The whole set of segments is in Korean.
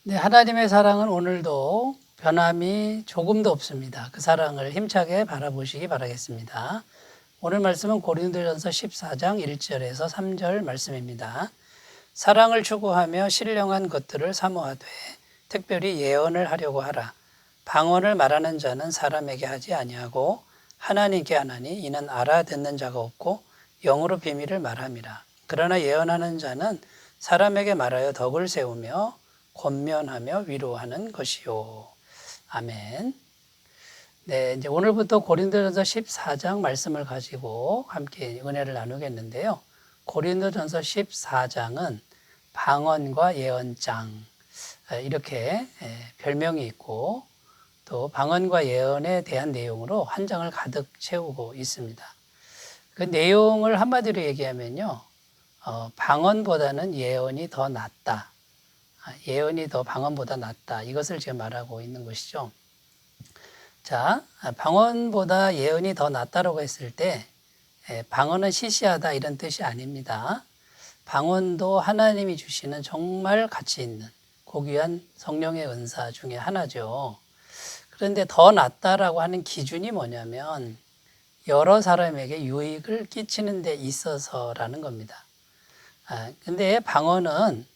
네, 하나님의 사랑은 오늘도 변함이 조금도 없습니다. 그 사랑을 힘차게 바라보시기 바라겠습니다. 오늘 말씀은 고린도전서 14장 1절에서 3절 말씀입니다. 사랑을 추구하며 신령한 것들을 사모하되 특별히 예언을 하려고 하라. 방언을 말하는 자는 사람에게 하지 아니하고 하나님께 하나니 이는 알아듣는 자가 없고 영으로 비밀을 말함이라. 그러나 예언하는 자는 사람에게 말하여 덕을 세우며 권면하며 위로하는 것이요. 아멘. 네, 이제 오늘부터 고린도전서 14장 말씀을 가지고 함께 은혜를 나누겠는데요. 고린도전서 14장은 방언과 예언장 이렇게 별명이 있고 또 방언과 예언에 대한 내용으로 한 장을 가득 채우고 있습니다. 그 내용을 한마디로 얘기하면요. 방언보다는 예언이 더 낫다. 예언이 더 방언보다 낫다. 이것을 지금 말하고 있는 것이죠. 자, 방언보다 예언이 더 낫다라고 했을 때 방언은 시시하다 이런 뜻이 아닙니다. 방언도 하나님이 주시는 정말 가치 있는 고귀한 성령의 은사 중에 하나죠. 그런데 더 낫다라고 하는 기준이 뭐냐면 여러 사람에게 유익을 끼치는 데 있어서라는 겁니다. 근데 방언은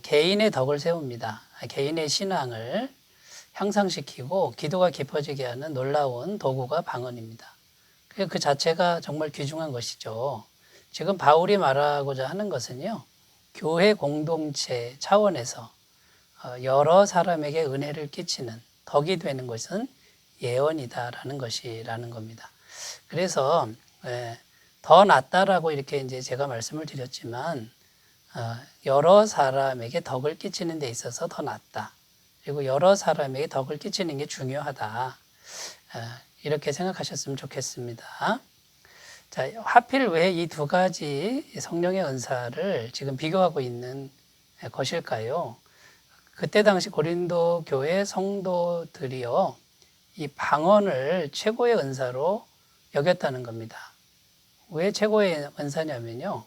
개인의 덕을 세웁니다. 개인의 신앙을 향상시키고 기도가 깊어지게 하는 놀라운 도구가 방언입니다. 그 자체가 정말 귀중한 것이죠. 지금 바울이 말하고자 하는 것은요, 교회 공동체 차원에서 여러 사람에게 은혜를 끼치는 덕이 되는 것은 예언이다라는 것이라는 겁니다. 그래서 더 낫다라고 이렇게 이제 제가 말씀을 드렸지만 여러 사람에게 덕을 끼치는 데 있어서 더 낫다. 그리고 여러 사람에게 덕을 끼치는 게 중요하다. 이렇게 생각하셨으면 좋겠습니다. 자, 하필 왜 이 두 가지 성령의 은사를 지금 비교하고 있는 것일까요? 그때 당시 고린도 교회 성도들이요, 이 방언을 최고의 은사로 여겼다는 겁니다. 왜 최고의 은사냐면요,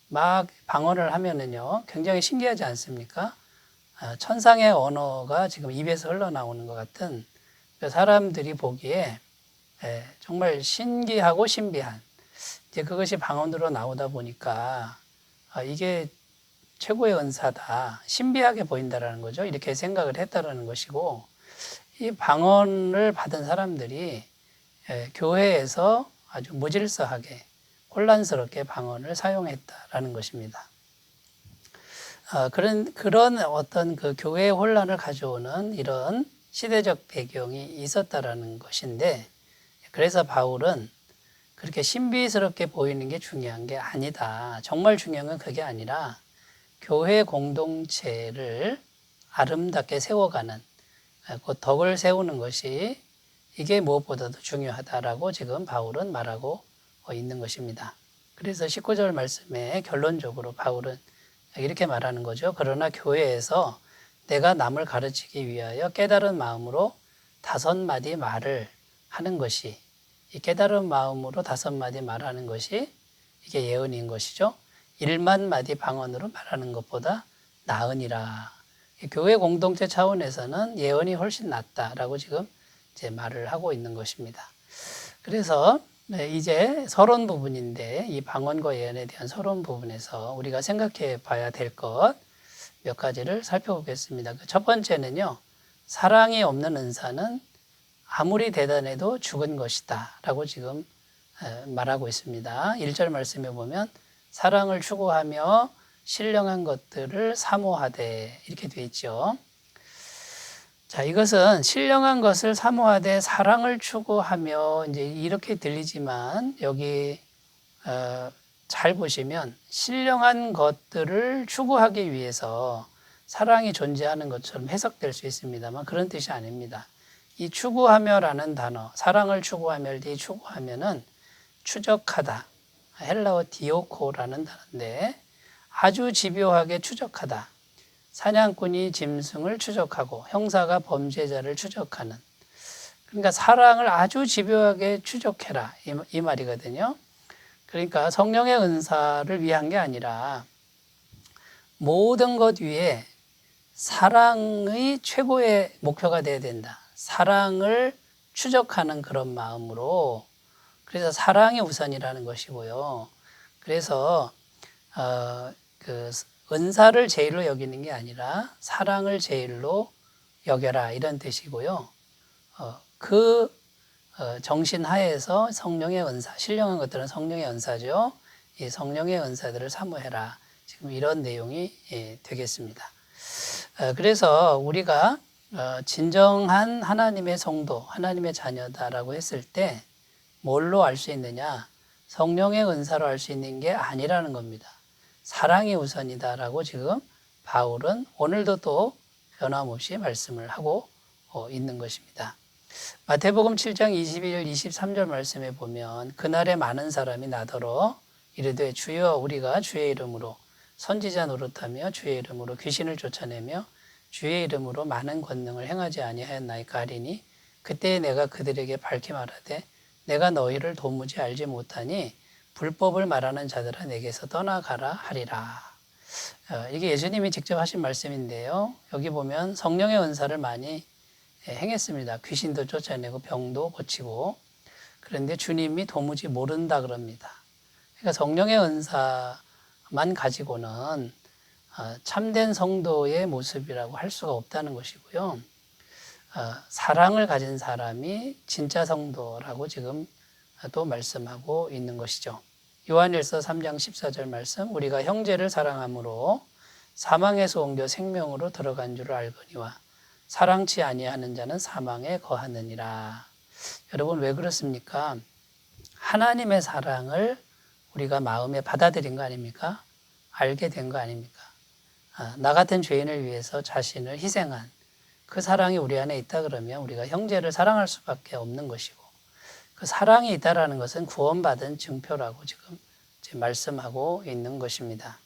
막 방언을 하면은요, 굉장히 신기하지 않습니까? 천상의 언어가 지금 입에서 흘러나오는 것 같은 사람들이 보기에 정말 신기하고 신비한 이제 그것이 방언으로 나오다 보니까 이게 최고의 은사다, 신비하게 보인다라는 거죠. 이렇게 생각을 했다라는 것이고, 이 방언을 받은 사람들이 교회에서 아주 무질서하게 혼란스럽게 방언을 사용했다라는 것입니다. 그런 어떤 그 교회의 혼란을 가져오는 이런 시대적 배경이 있었다라는 것인데, 그래서 바울은 그렇게 신비스럽게 보이는 게 중요한 게 아니다. 정말 중요한 건 그게 아니라 교회 공동체를 아름답게 세워가는 그 덕을 세우는 것이 이게 무엇보다도 중요하다라고 지금 바울은 말하고 있는 것입니다. 그래서 19절 말씀에 결론적으로 바울은 이렇게 말하는 거죠. 그러나 교회에서 내가 남을 가르치기 위하여 깨달은 마음으로 5마디 말을 하는 것이, 이 깨달은 마음으로 5마디 말하는 것이 이게 예언인 것이죠. 1만 마디 방언으로 말하는 것보다 나으니라. 교회 공동체 차원에서는 예언이 훨씬 낫다라고 지금 이제 말을 하고 있는 것입니다. 그래서 이제 서론 부분인데 이 방언과 예언에 대한 서론 부분에서 우리가 생각해 봐야 될 것 몇 가지를 살펴보겠습니다. 첫 번째는요, 사랑이 없는 은사는 아무리 대단해도 죽은 것이다 라고 지금 말하고 있습니다. 1절 말씀에 보면 사랑을 추구하며 신령한 것들을 사모하되 이렇게 되어 있죠. 자, 이것은 신령한 것을 사모하되 사랑을 추구하며 이제 이렇게 들리지만 여기 잘 보시면 신령한 것들을 추구하기 위해서 사랑이 존재하는 것처럼 해석될 수 있습니다만 그런 뜻이 아닙니다. 이 추구하며라는 단어, 사랑을 추구하며 이 추구하면은 추적하다, 헬라어 디오코라는 단어인데 아주 집요하게 추적하다. 사냥꾼이 짐승을 추적하고 형사가 범죄자를 추적하는, 그러니까 사랑을 아주 집요하게 추적해라 이 말이거든요. 그러니까 성령의 은사를 위한 게 아니라 모든 것 위에 사랑의 최고의 목표가 돼야 된다. 사랑을 추적하는 그런 마음으로, 그래서 사랑이 우선이라는 것이고요. 그래서 그 은사를 제일로 여기는 게 아니라 사랑을 제일로 여겨라, 이런 뜻이고요. 정신 하에서 성령의 은사, 신령한 것들은 성령의 은사죠. 이 성령의 은사들을 사모해라. 지금 이런 내용이 되겠습니다. 그래서 우리가 진정한 하나님의 성도, 하나님의 자녀다라고 했을 때 뭘로 알 수 있느냐? 성령의 은사로 알 수 있는 게 아니라는 겁니다. 사랑이 우선이다라고 지금 바울은 오늘도 또 변함없이 말씀을 하고 있는 것입니다. 마태복음 7장 21절 23절 말씀에 보면 그날에 많은 사람이 나더러 이르되 주여 우리가 주의 이름으로 선지자 노릇하며 주의 이름으로 귀신을 쫓아내며 주의 이름으로 많은 권능을 행하지 아니하였나이까 하리니 그때 내가 그들에게 밝히 말하되 내가 너희를 도무지 알지 못하니 불법을 말하는 자들아 내게서 떠나가라 하리라. 이게 예수님이 직접 하신 말씀인데요. 여기 보면 성령의 은사를 많이 행했습니다. 귀신도 쫓아내고 병도 고치고. 그런데 주님이 도무지 모른다 그럽니다. 그러니까 성령의 은사만 가지고는 참된 성도의 모습이라고 할 수가 없다는 것이고요. 사랑을 가진 사람이 진짜 성도라고 지금 또 말씀하고 있는 것이죠. 요한일서 3장 14절 말씀, 우리가 형제를 사랑함으로 사망에서 옮겨 생명으로 들어간 줄을 알거니와 사랑치 아니하는 자는 사망에 거하느니라. 여러분 왜 그렇습니까? 하나님의 사랑을 우리가 마음에 받아들인 거 아닙니까? 알게 된 거 아닙니까? 나 같은 죄인을 위해서 자신을 희생한 그 사랑이 우리 안에 있다 그러면 우리가 형제를 사랑할 수밖에 없는 것이고, 그 사랑이 있다라는 것은 구원받은 증표라고 지금 말씀하고 있는 것입니다.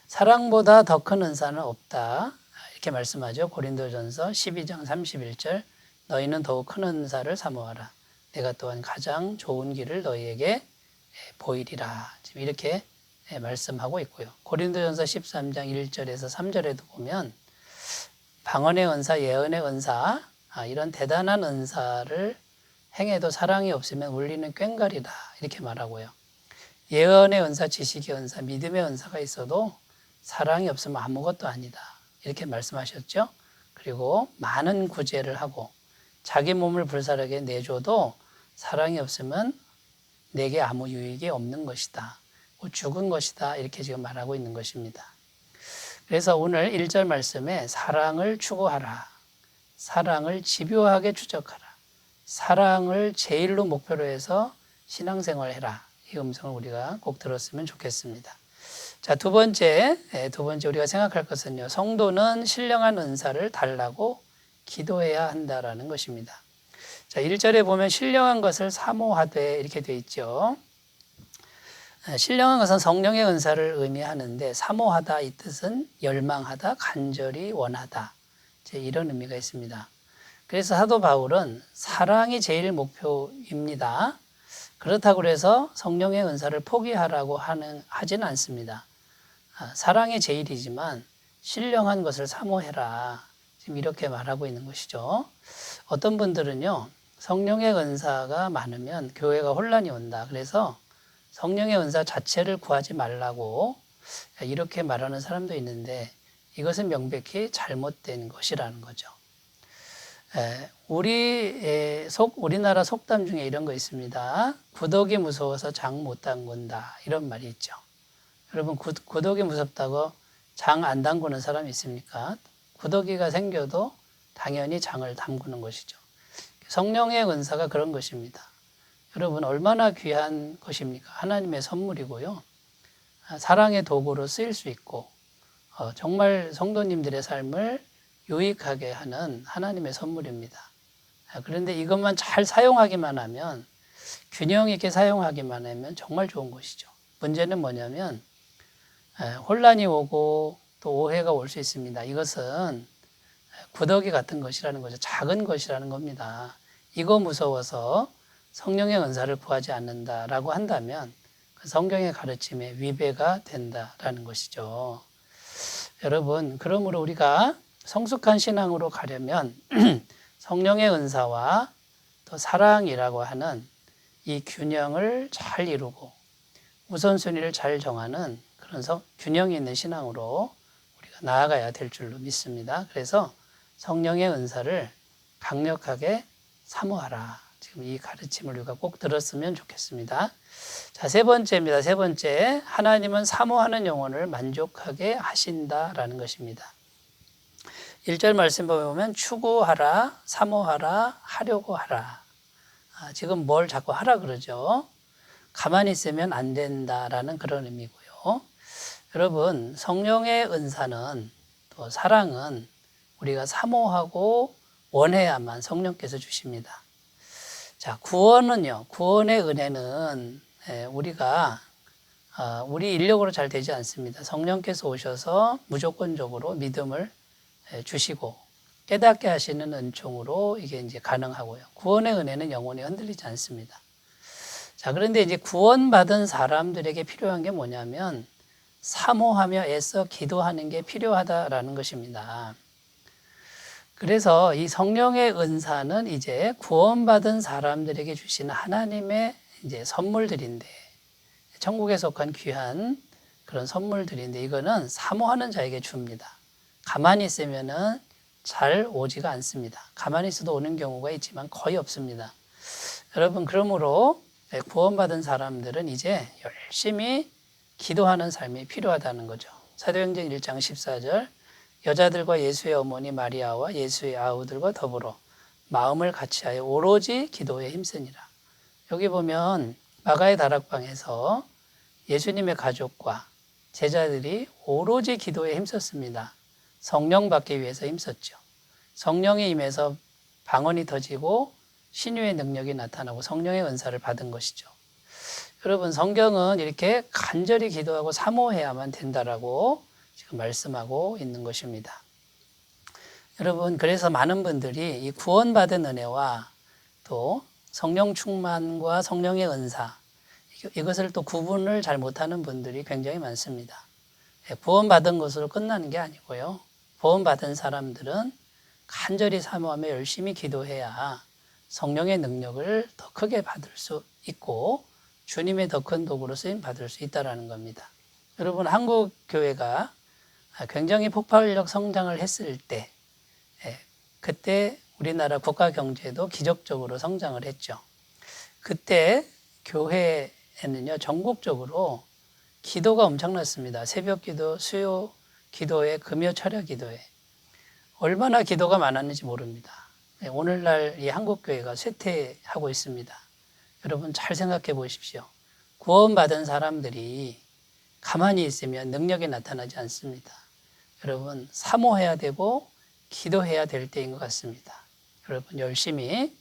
사랑보다 더 큰 은사는 없다, 이렇게 말씀하죠. 고린도전서 12장 31절, 너희는 더욱 큰 은사를 사모하라. 내가 또한 가장 좋은 길을 너희에게 보이리라. 지금 이렇게 말씀하고 있고요. 고린도전서 13장 1절에서 3절에도 보면 방언의 은사, 예언의 은사, 이런 대단한 은사를 행해도 사랑이 없으면 울리는 꽹과리다, 이렇게 말하고요. 예언의 은사, 지식의 은사, 믿음의 은사가 있어도 사랑이 없으면 아무것도 아니다, 이렇게 말씀하셨죠. 그리고 많은 구제를 하고 자기 몸을 불사르게 내줘도 사랑이 없으면 내게 아무 유익이 없는 것이다, 죽은 것이다, 이렇게 지금 말하고 있는 것입니다. 그래서 오늘 1절 말씀에 사랑을 추구하라, 사랑을 집요하게 추적하라, 사랑을 제일로 목표로 해서 신앙생활을 해라, 이 음성을 우리가 꼭 들었으면 좋겠습니다. 자, 두 번째 우리가 생각할 것은요, 성도는 신령한 은사를 달라고 기도해야 한다라는 것입니다. 자, 1절에 보면 신령한 것을 사모하되 이렇게 되어 있죠. 신령한 것은 성령의 은사를 의미하는데 사모하다, 이 뜻은 열망하다, 간절히 원하다, 이런 의미가 있습니다. 그래서 사도 바울은 사랑이 제일 목표입니다. 그렇다고 해서 성령의 은사를 포기하라고 하지는 않습니다. 사랑이 제일이지만 신령한 것을 사모해라, 지금 이렇게 말하고 있는 것이죠. 어떤 분들은요, 성령의 은사가 많으면 교회가 혼란이 온다, 그래서 성령의 은사 자체를 구하지 말라고 이렇게 말하는 사람도 있는데 이것은 명백히 잘못된 것이라는 거죠. 우리나라 속담 중에 이런 거 있습니다. 구더기 무서워서 장 못 담근다, 이런 말이 있죠. 여러분, 구더기 무섭다고 장 안 담그는 사람이 있습니까? 구더기가 생겨도 당연히 장을 담그는 것이죠. 성령의 은사가 그런 것입니다. 여러분, 얼마나 귀한 것입니까? 하나님의 선물이고요. 사랑의 도구로 쓰일 수 있고 정말 성도님들의 삶을 유익하게 하는 하나님의 선물입니다. 그런데 이것만 잘 사용하기만 하면, 균형 있게 사용하기만 하면 정말 좋은 것이죠. 문제는 뭐냐면 혼란이 오고 또 오해가 올 수 있습니다. 이것은 구더기 같은 것이라는 거죠. 작은 것이라는 겁니다. 이거 무서워서 성령의 은사를 구하지 않는다라고 한다면 그 성경의 가르침에 위배가 된다라는 것이죠. 여러분, 그러므로 우리가 성숙한 신앙으로 가려면 성령의 은사와 또 사랑이라고 하는 이 균형을 잘 이루고 우선순위를 잘 정하는 그런 균형이 있는 신앙으로 우리가 나아가야 될 줄로 믿습니다. 그래서 성령의 은사를 강력하게 사모하라. 지금 이 가르침을 우리가 꼭 들었으면 좋겠습니다. 자, 세 번째입니다. 세 번째, 하나님은 사모하는 영혼을 만족하게 하신다라는 것입니다. 1절 말씀 보면 추구하라, 사모하라, 하려고 하라. 지금 뭘 자꾸 하라 그러죠? 가만히 있으면 안 된다라는 그런 의미고요. 여러분, 성령의 은사는 또 사랑은 우리가 사모하고 원해야만 성령께서 주십니다. 자, 구원은요, 구원의 은혜는 우리가 우리 인력으로 잘 되지 않습니다. 성령께서 오셔서 무조건적으로 믿음을 주시고 깨닫게 하시는 은총으로 이게 이제 가능하고요. 구원의 은혜는 영원히 흔들리지 않습니다. 자, 그런데 이제 구원받은 사람들에게 필요한 게 뭐냐면 사모하며 애써 기도하는 게 필요하다라는 것입니다. 그래서 이 성령의 은사는 이제 구원받은 사람들에게 주시는 하나님의 이제 선물들인데, 천국에 속한 귀한 그런 선물들인데, 이거는 사모하는 자에게 줍니다. 가만히 있으면은 잘 오지가 않습니다. 가만히 있어도 오는 경우가 있지만 거의 없습니다. 여러분, 그러므로 구원받은 사람들은 이제 열심히 기도하는 삶이 필요하다는 거죠. 사도행전 1장 14절, 여자들과 예수의 어머니 마리아와 예수의 아우들과 더불어 마음을 같이하여 오로지 기도에 힘쓰니라. 여기 보면 마가의 다락방에서 예수님의 가족과 제자들이 오로지 기도에 힘썼습니다. 성령 받기 위해서 힘썼죠. 성령이 임해서 방언이 터지고 신유의 능력이 나타나고 성령의 은사를 받은 것이죠. 여러분, 성경은 이렇게 간절히 기도하고 사모해야만 된다라고 지금 말씀하고 있는 것입니다. 여러분, 그래서 많은 분들이 이 구원받은 은혜와 또 성령 충만과 성령의 은사, 이것을 또 구분을 잘 못하는 분들이 굉장히 많습니다. 구원받은 것으로 끝나는 게 아니고요. 구원받은 사람들은 간절히 사모하며 열심히 기도해야 성령의 능력을 더 크게 받을 수 있고 주님의 더 큰 도구로 쓰임 받을 수 있다는 겁니다. 여러분, 한국 교회가 굉장히 폭발력 성장을 했을 때, 그때 우리나라 국가 경제도 기적적으로 성장을 했죠. 그때 교회에는요, 전국적으로 기도가 엄청났습니다. 새벽 기도, 수요 기도회, 금요 철야 기도회. 얼마나 기도가 많았는지 모릅니다. 오늘날 이 한국교회가 쇠퇴하고 있습니다. 여러분, 잘 생각해 보십시오. 구원받은 사람들이 가만히 있으면 능력이 나타나지 않습니다. 여러분, 사모해야 되고 기도해야 될 때인 것 같습니다. 여러분, 열심히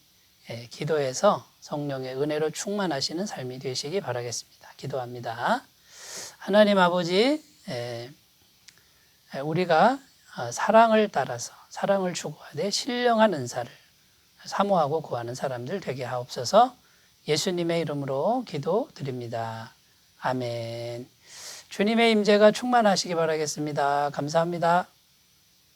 기도해서 성령의 은혜로 충만하시는 삶이 되시기 바라겠습니다. 기도합니다. 하나님 아버지, 우리가 사랑을 따라서 사랑을 추구하되 신령한 은사를 사모하고 구하는 사람들 되게 하옵소서. 예수님의 이름으로 기도드립니다. 아멘. 주님의 임재가 충만하시기 바라겠습니다. 감사합니다.